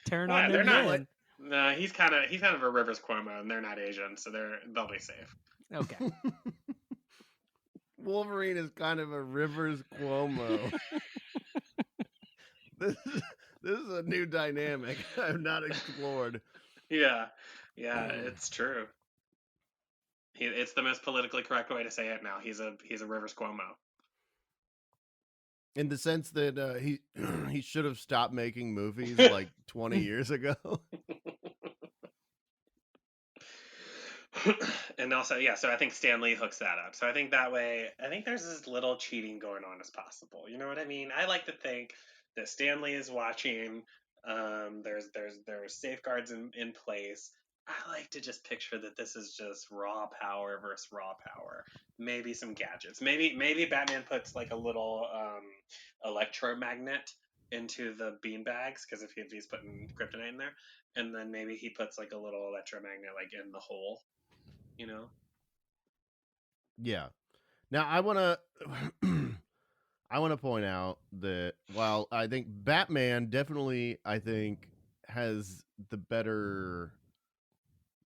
turn on Well, them they're not. men. No, he's kind of a Rivers Cuomo, and they're not Asian, so they'll be safe. Okay. Wolverine is kind of a Rivers Cuomo. this is a new dynamic I've not explored. Yeah, it's true. It's the most politically correct way to say it now. He's a Rivers Cuomo. In the sense that he should have stopped making movies like 20 years ago. And also, yeah, so I think Stan Lee hooks that up. So I think that way, I think there's as little cheating going on as possible. You know what I mean? I like to think that Stan Lee is watching. There's safeguards in place. I like to just picture that this is just raw power versus raw power. Maybe some gadgets. Maybe Batman puts like a little electromagnet into the bean bags, because if he's putting kryptonite in there, and then maybe he puts like a little electromagnet like in the hole. You know? Yeah. Now I want to point out that while I think Batman definitely has the better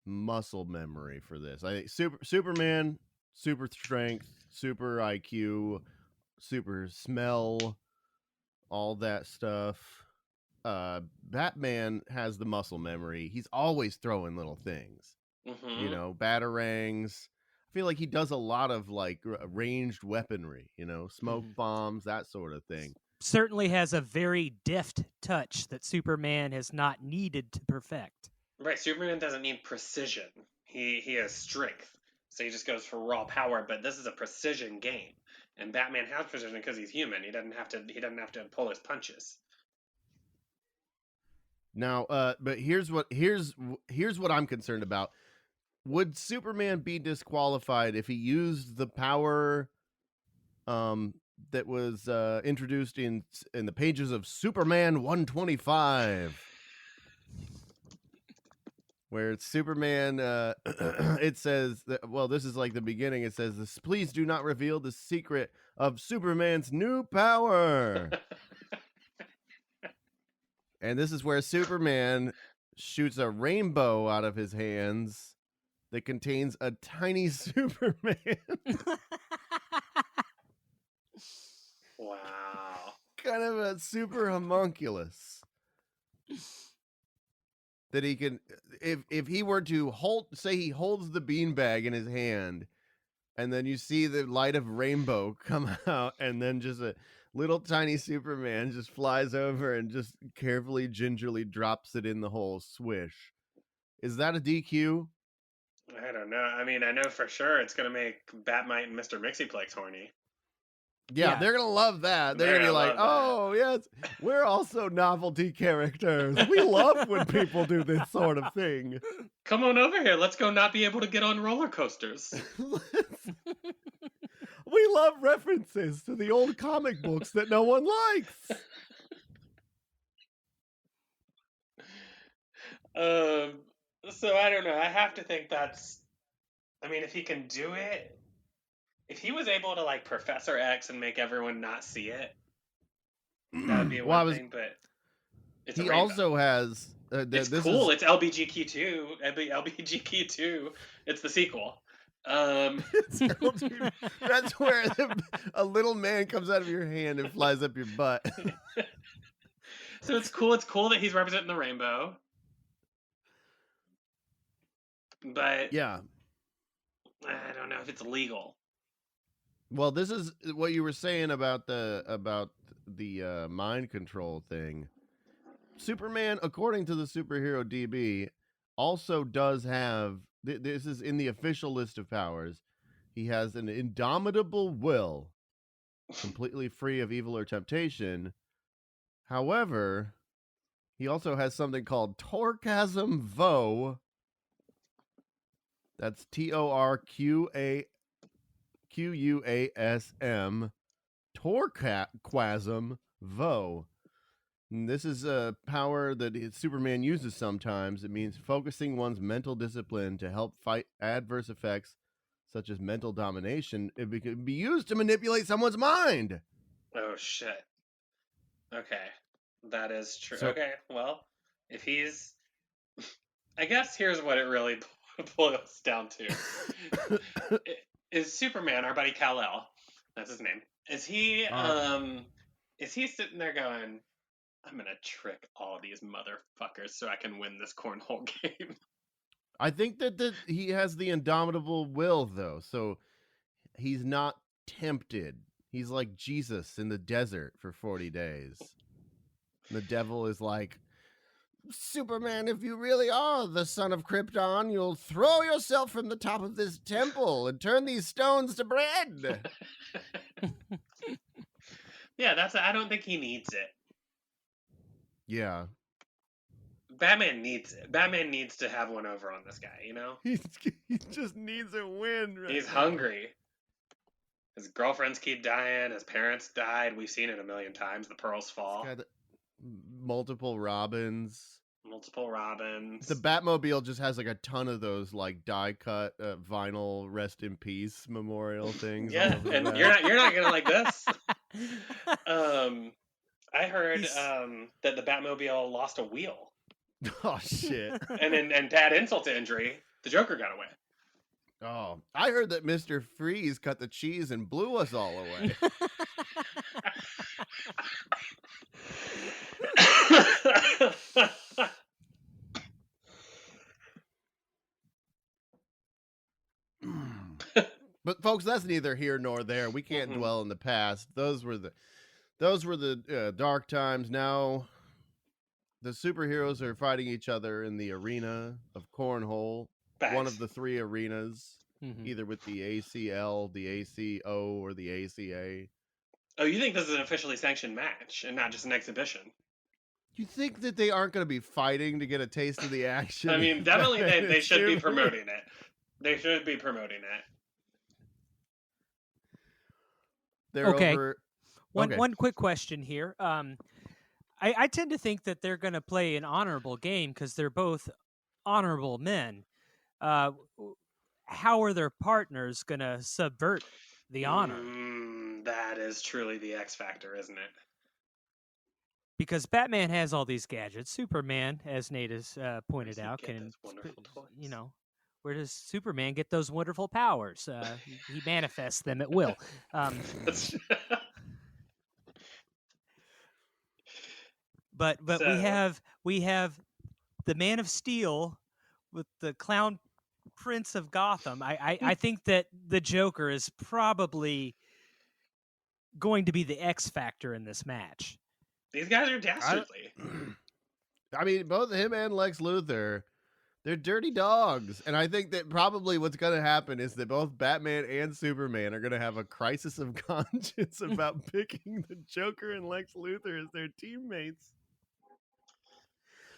muscle memory for this. I think Superman, super strength, super IQ, super smell, all that stuff. Batman has the muscle memory. He's always throwing little things. Mm-hmm. You know, batarangs. I feel like he does a lot of like ranged weaponry, you know, smoke bombs, that sort of thing. Certainly has a very deft touch that Superman has not needed to perfect. Right, Superman doesn't need precision. He has strength, so he just goes for raw power. But this is a precision game, and Batman has precision because he's human. He doesn't have to pull his punches. Now, but here's what I'm concerned about. Would Superman be disqualified if he used the power that was introduced in the pages of Superman 125? Where it's Superman, it says that, well, this is like the beginning. It says, "Please do not reveal the secret of Superman's new power." And this is where Superman shoots a rainbow out of his hands that contains a tiny Superman. Wow. Kind of a super homunculus. That he can, if he were to say he holds the beanbag in his hand, and then you see the light of rainbow come out, and then just a little tiny Superman just flies over and just carefully, gingerly drops it in the hole. Swish. Is that a DQ? I don't know. I mean, I know for sure it's gonna make Batmite and Mr. Mixiplex horny. Yeah, they're gonna love that. They're gonna be like, "Oh yes, we're also novelty characters. We love when people do this sort of thing. Come on over here. Let's go not be able to get on roller coasters." We love references to the old comic books that no one likes. So I don't know. I have to think that's. I mean, if he can do it, if he was able to like Professor X and make everyone not see it, that would be one thing. But it's he also has. It's cool. It's LBGQ2. LBGQ2. It's the sequel. That's where a little man comes out of your hand and flies up your butt. So it's cool. It's cool that he's representing the rainbow. But yeah, I don't know if it's legal. Well, this is what you were saying about the mind control thing. Superman, according to the Superhero DB, also does have. This is in the official list of powers. He has an indomitable will, completely free of evil or temptation. However, he also has something called Torchasm Vo. That's TORQASM Quasm Torquasm Vo. And this is a power that Superman uses sometimes. It means focusing one's mental discipline to help fight adverse effects such as mental domination. It can be used to manipulate someone's mind. Oh shit. Okay, that is true. So- Okay, well, if he's, I guess here's what it really boils down to: is Superman, our buddy Kal-El, that's his name? Is he sitting there going, "I'm gonna trick all these motherfuckers so I can win this cornhole game"? I think that he has the indomitable will, though, so he's not tempted. He's like Jesus in the desert for 40 days. The devil is like, Superman, if you really are the son of Krypton, you'll throw yourself from the top of this temple and turn these stones to bread. Yeah, I don't think he needs it. Yeah. Batman needs it. Batman needs to have one over on this guy, you know? He just needs a win right He's now. hungry. His girlfriends keep dying. His parents died. We've seen it a million times. The pearls fall. He's got multiple Robins. Multiple Robins. The Batmobile just has like a ton of those like die cut vinyl rest in peace memorial things. all Yeah, over the and back. you're not gonna like this. I heard that the Batmobile lost a wheel, Oh shit. and to add insult to injury, the Joker got away. Oh, I heard that Mr. Freeze cut the cheese and blew us all away. But folks, that's neither here nor there. We can't dwell in the past. Those were the dark times. Now the superheroes are fighting each other in the arena of Cornhole, one of the three arenas, either with the ACL, the ACO, or the ACA. Oh, you think this is an officially sanctioned match and not just an exhibition? You think that they aren't going to be fighting to get a taste of the action? I mean, definitely they should be promoting it. They should be promoting it. They're Okay. over. One quick question here. I tend to think that they're going to play an honorable game because they're both honorable men. How are their partners going to subvert the honor? That is truly the X factor, isn't it? Because Batman has all these gadgets. Superman, as Nate has pointed he out, get can, those wonderful toys? Where does Superman get those wonderful powers? He manifests them at will. But we have the Man of Steel with the Clown Prince of Gotham. I think that the Joker is probably going to be the X factor in this match. These guys are dastardly. I mean, both him and Lex Luthor, they're dirty dogs. And I think that probably what's going to happen is that both Batman and Superman are going to have a crisis of conscience about picking the Joker and Lex Luthor as their teammates.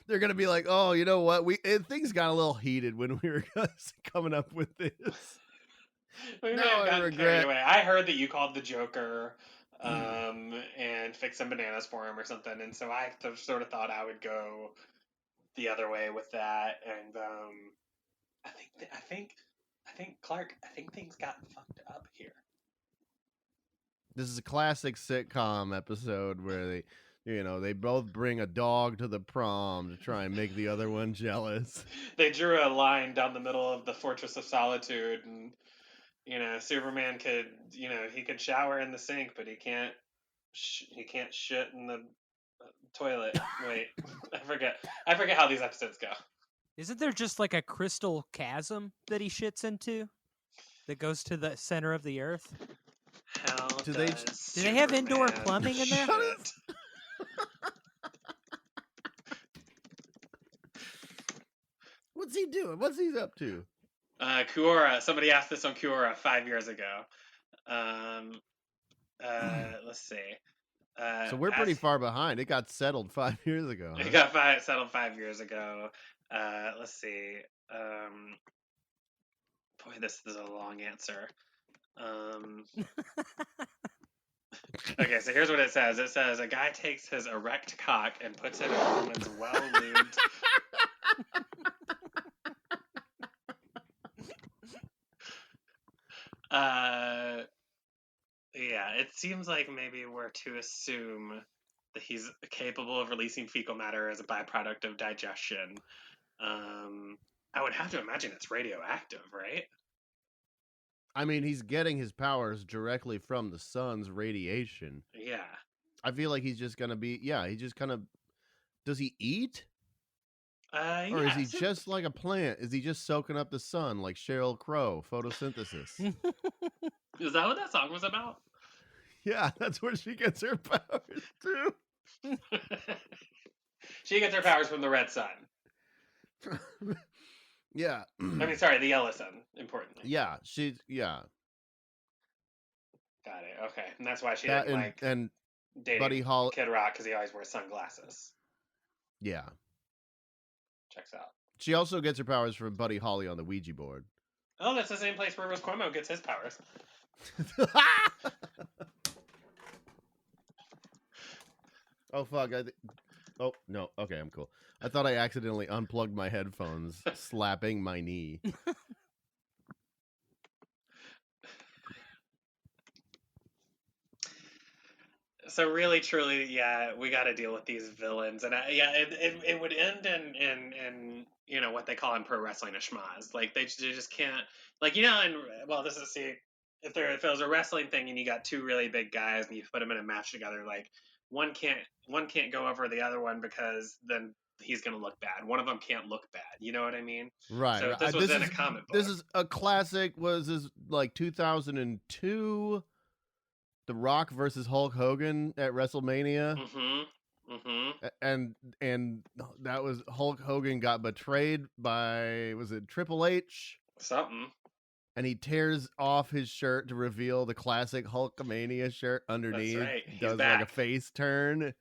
They're going to be like, oh, you know what? Things got a little heated when we were coming up with this. We may have gotten carried away. I heard that you called the Joker and fixed some bananas for him or something, and so I sort of thought I would go the other way with that. And I think Clark, I think things got fucked up here. This is a classic sitcom episode where they both bring a dog to the prom to try and make the other one jealous. They drew a line down the middle of the Fortress of Solitude, and Superman could, he could shower in the sink, but he can't shit in the toilet. Wait, I forget how these episodes go. Isn't there just like a crystal chasm that he shits into that goes to the center of the earth? Do they have indoor plumbing in there? What's he doing? What's he up to? Quora. Somebody asked this on Quora 5 years ago. Let's see. So we're pretty far behind. It got settled 5 years ago. Huh? It got settled 5 years ago. Let's see. Boy, this is a long answer. Okay, so here's what it says. It says a guy takes his erect cock and puts it in a woman's well-lubed. Yeah, it seems like maybe we're to assume that he's capable of releasing fecal matter as a byproduct of digestion. I would have to imagine it's radioactive, right? I mean, he's getting his powers directly from the sun's radiation. Yeah. I feel like he's just gonna be. Yeah, he just kind of. Does he eat? Or is he just like a plant? Is he just soaking up the sun like Sheryl Crow, photosynthesis? Is that what that song was about? Yeah, that's where she gets her powers too. She gets her powers from the red sun. Yeah. I mean, sorry, the yellow sun, importantly. Yeah, yeah. Got it. Okay, and that's why she didn't like and dating Buddy Holly. Kid Rock because he always wears sunglasses. Yeah. Checks out. She also gets her powers from Buddy Holly on the Ouija board. Oh, that's the same place where Rose Cuomo gets his powers. Oh, fuck. Oh, no. Okay, I'm cool. I thought I accidentally unplugged my headphones, slapping my knee. So really, truly, yeah, we got to deal with these villains, and it would end in what they call in pro wrestling a schmaz. Like they just can't, like and well, this is if it was a wrestling thing and you got two really big guys and you put them in a match together, like one can't go over the other one because then he's gonna look bad. One of them can't look bad. You know what I mean? Right. So this was in a comic book. This is a classic. Was this like 2002? The Rock versus Hulk Hogan at WrestleMania. And that was Hulk Hogan got betrayed by, was it Triple H? Something. And he tears off his shirt to reveal the classic Hulkamania shirt underneath. That's right. He's does back. like a face turn.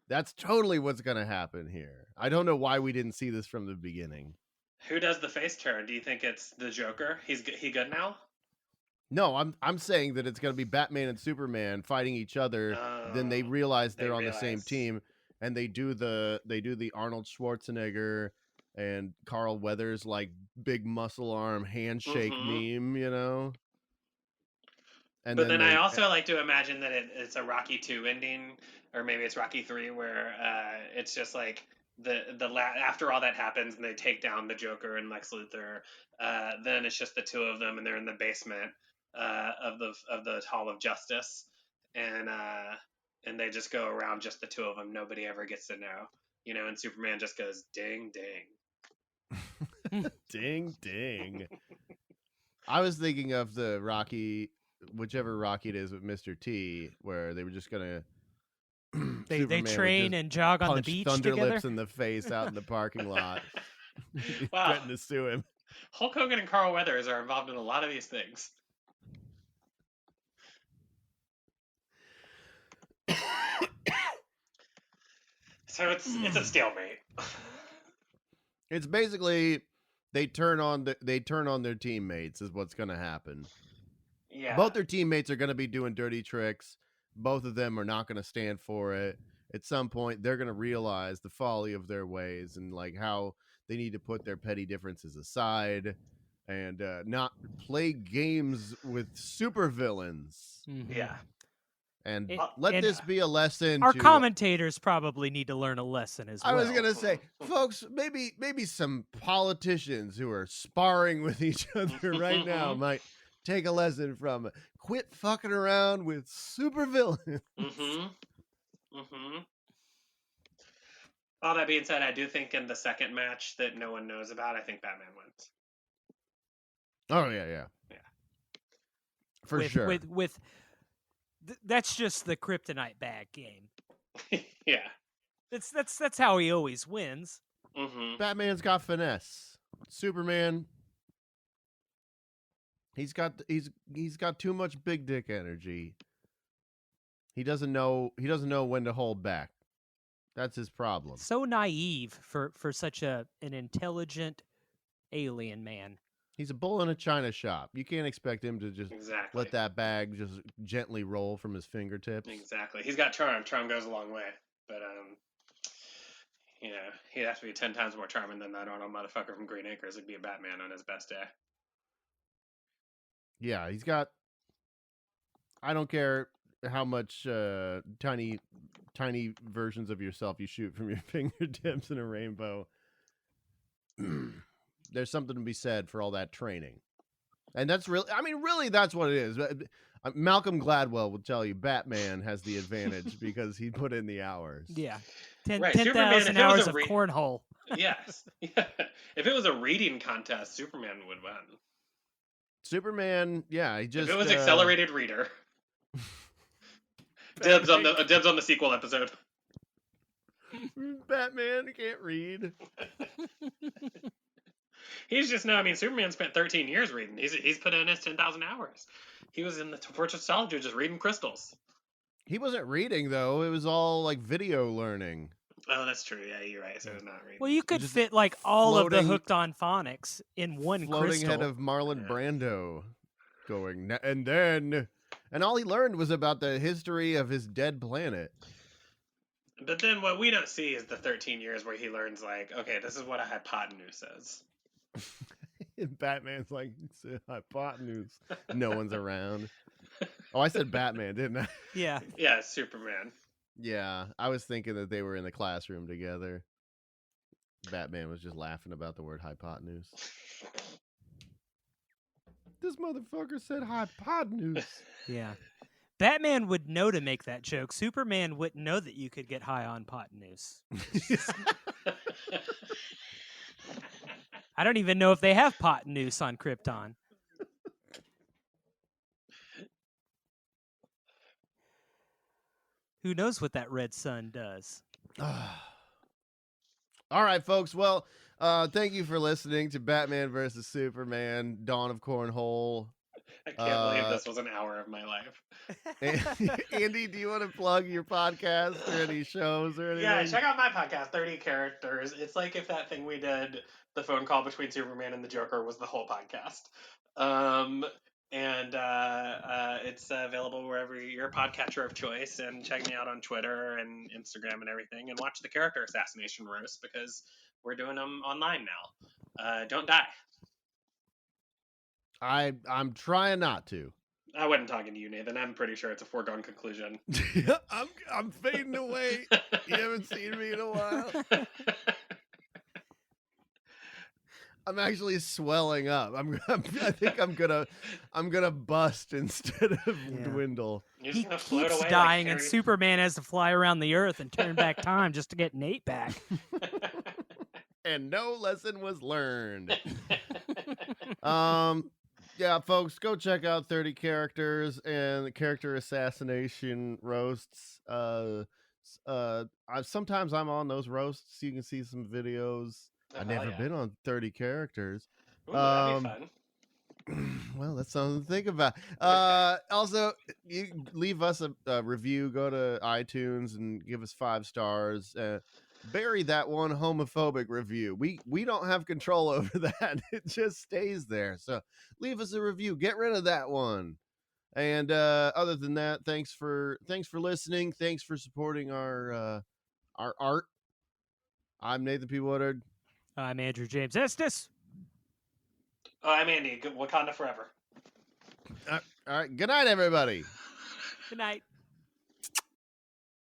That's totally what's going to happen here. I don't know why we didn't see this from the beginning. Who does the face turn? Do you think it's the Joker? He good now? No, I'm saying that it's going to be Batman and Superman fighting each other. Then they realize they're on the same team, and they do the Arnold Schwarzenegger and Carl Weathers like big muscle arm handshake meme, And but then I also like to imagine that it's a Rocky 2 ending, or maybe it's Rocky 3, where it's just like after all that happens and they take down the Joker and Lex Luthor, then it's just the two of them and they're in the basement of the Hall of Justice, and they just go around just the two of them. Nobody ever gets to know, and Superman just goes ding ding, ding ding. I was thinking of the Rocky, whichever Rocky it is with Mr. T, where they were just gonna they train and jog on the beach Thunder together. Lips in the face out in the parking lot. Wow. Threatening to sue him. Hulk Hogan and Carl Weathers are involved in a lot of these things. So it's a stalemate. It's basically they turn on their teammates is what's going to happen. Yeah. Both their teammates are going to be doing dirty tricks. Both of them are not going to stand for it. At some point, they're going to realize the folly of their ways and like how they need to put their petty differences aside and not play games with supervillains. Mm-hmm. Yeah. And let this be a lesson. Our commentators probably need to learn a lesson as well. I was going to say, folks, maybe some politicians who are sparring with each other right now might take a lesson from quit fucking around with supervillains. All that being said, I do think in the second match that no one knows about, I think Batman wins. Oh, yeah. For sure. That's just the kryptonite bag game. Yeah. That's how he always wins. Batman's got finesse. Superman, he's got too much big dick energy. He doesn't know when to hold back. That's his problem. So naive for such an intelligent alien man. He's a bull in a china shop. You can't expect him to just Exactly. let that bag just gently roll from his fingertips. Exactly. He's got charm. Charm goes a long way. But you know, he'd have to be 10 times more charming than that Arnold motherfucker from Green Acres. He'd be a Batman on his best day. Yeah, he's got. I don't care how much tiny versions of yourself you shoot from your fingertips in a rainbow. There's something to be said for all that training. And that's really, I mean, really, that's what it is. Malcolm Gladwell will tell you Batman has the advantage because he put in the hours. Yeah. Right, 10,000 hours of cornhole. Yes. Yeah. If it was a reading contest, Superman would win. Superman, yeah, he just. If it was accelerated reader. Dibs on the sequel episode. Batman can't read. He's just no. I mean, Superman spent 13 years reading. He's put in his 10,000 hours. He was in the Fortress of Solitude just reading crystals. He wasn't reading though. It was all like video learning. Oh, that's true. Yeah, you're right. So it's not reading. Well, you could fit like all of the hooked on phonics in one floating crystal. head of Marlon Brando going, and then, and all he learned was about the history of his dead planet. But then what we don't see is the 13 years where he learns, like, okay, this is what a hypotenuse is. And Batman's like, it's a hypotenuse. No one's around. Oh, I said Batman, didn't I? Yeah. Yeah, Superman. Yeah, I was thinking that they were in the classroom together. Batman was just laughing about the word hypotenuse. This motherfucker said hypotenuse. Yeah. Batman would know to make that joke. Superman wouldn't know that you could get high on hypotenuse. I don't even know if they have hypotenuse on Krypton. Who knows what that red sun does? All right, folks. Well, thank you for listening to Batman versus Superman, Dawn of Cornhole. I can't believe this was an hour of my life. Andy, do you want to plug your podcast or any shows or anything? Yeah, check out my podcast, 30 Characters. It's like if that thing we did, the phone call between Superman and the Joker, was the whole podcast. It's available wherever your podcatcher of choice. And check me out on Twitter and Instagram and everything. And watch the character assassination roast because we're doing them online now. Don't die. I'm trying not to. I wasn't talking to you, Nathan. I'm pretty sure it's a foregone conclusion. I'm fading away. You haven't seen me in a while. I'm actually swelling up. I think I'm gonna bust instead of dwindle. He keeps dying, and Superman has to fly around the earth and turn back time just to get Nate back. And no lesson was learned. Yeah, folks, go check out 30 Characters and the character assassination roasts. Sometimes I'm on those roasts. You can see some videos. I've never been on 30 Characters. Ooh, that'd be fun. Well, that's something to think about. Also, you leave us a review. Go to iTunes and give us 5 stars. Bury that one homophobic review. We don't have control over that. It just stays there. So leave us a review. Get rid of that one. And other than that, thanks for listening. Thanks for supporting our art. I'm Nathan P. Woodard. I'm Andrew James Estes. I'm Andy. Wakanda forever. All right. Good night, everybody. Good night.